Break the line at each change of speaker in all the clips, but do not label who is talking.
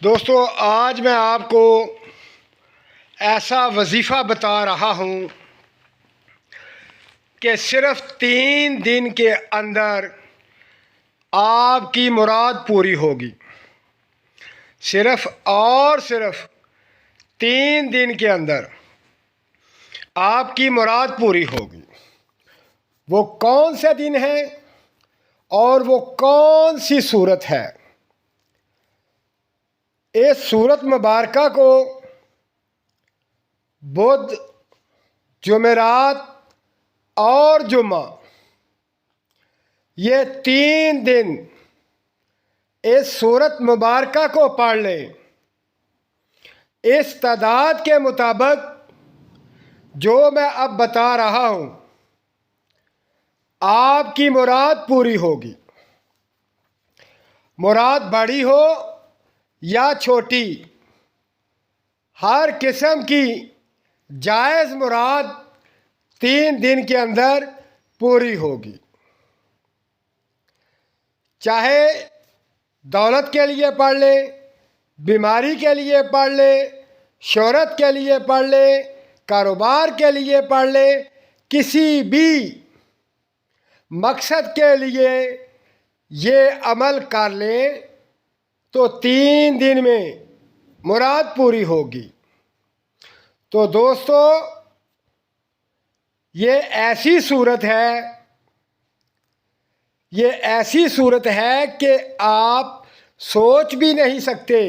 دوستو آج میں آپ کو ایسا وظیفہ بتا رہا ہوں کہ صرف 3 دن کے اندر آپ کی مراد پوری ہوگی۔ صرف 3 دن کے اندر آپ کی مراد پوری ہوگی۔ وہ کون سے دن ہے اور وہ کون سی صورت ہے؟ اس صورت مبارکہ کو بدھ، جمعرات اور جمعہ، یہ 3 دن اس صورت مبارکہ کو پڑھ لیں۔ اس تعداد کے مطابق جو میں اب بتا رہا ہوں آپ کی مراد پوری ہوگی۔ مراد بڑی ہو یا چھوٹی، ہر قسم کی جائز مراد 3 دن کے اندر پوری ہوگی۔ چاہے دولت کے لیے پڑھ لے، بیماری کے لیے پڑھ لے، شہرت کے لیے پڑھ لے، کاروبار کے لیے پڑھ لے، کسی بھی مقصد کے لیے یہ عمل کر لیں تو 3 دن میں مراد پوری ہوگی۔ تو دوستو یہ ایسی صورت ہے کہ آپ سوچ بھی نہیں سکتے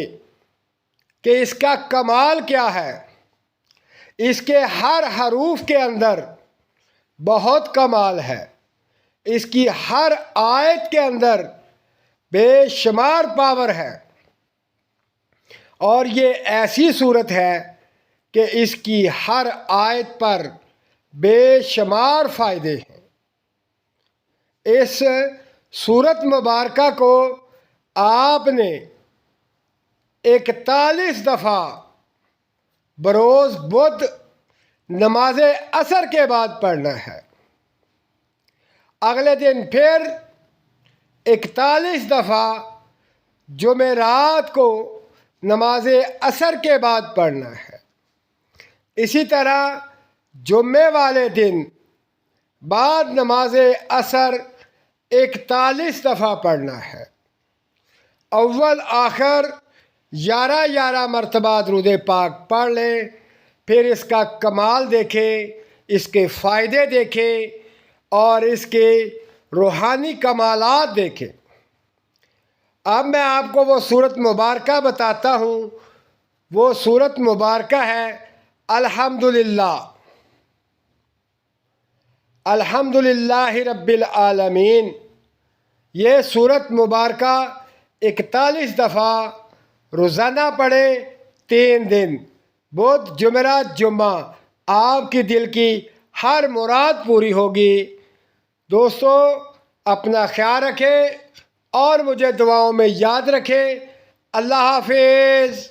کہ اس کا کمال کیا ہے۔ اس کے ہر حروف کے اندر بہت کمال ہے۔ اس کی ہر آیت کے اندر بے شمار پاور ہے، اور یہ ایسی صورت ہے کہ اس کی ہر آیت پر بے شمار فائدے ہیں۔ اس صورت مبارکہ کو آپ نے 41 دفعہ بروز بدھ نماز عصر کے بعد پڑھنا ہے۔ اگلے دن پھر 41 دفعہ جمعرات کو نماز عصر کے بعد پڑھنا ہے۔ اسی طرح جمعے والے دن بعد نماز عصر 41 دفعہ پڑھنا ہے۔ اول آخر 11 مرتبہ درود پاک پڑھ لیں، پھر اس کا کمال دیکھیں، اس کے فائدے دیکھیں اور اس کے روحانی کمالات دیکھیں۔ اب میں آپ کو وہ صورت مبارکہ بتاتا ہوں۔ وہ صورت مبارکہ ہے الحمدللہ۔ الحمدللہ رب العالمین۔ یہ صورت مبارکہ 41 دفعہ روزانہ پڑھیں 3 دن، بدھ، جمعرات، جمعہ، آپ کی دل کی ہر مراد پوری ہوگی۔ دوستو اپنا خیال رکھیں اور مجھے دعاؤں میں یاد رکھیں۔ اللہ حافظ۔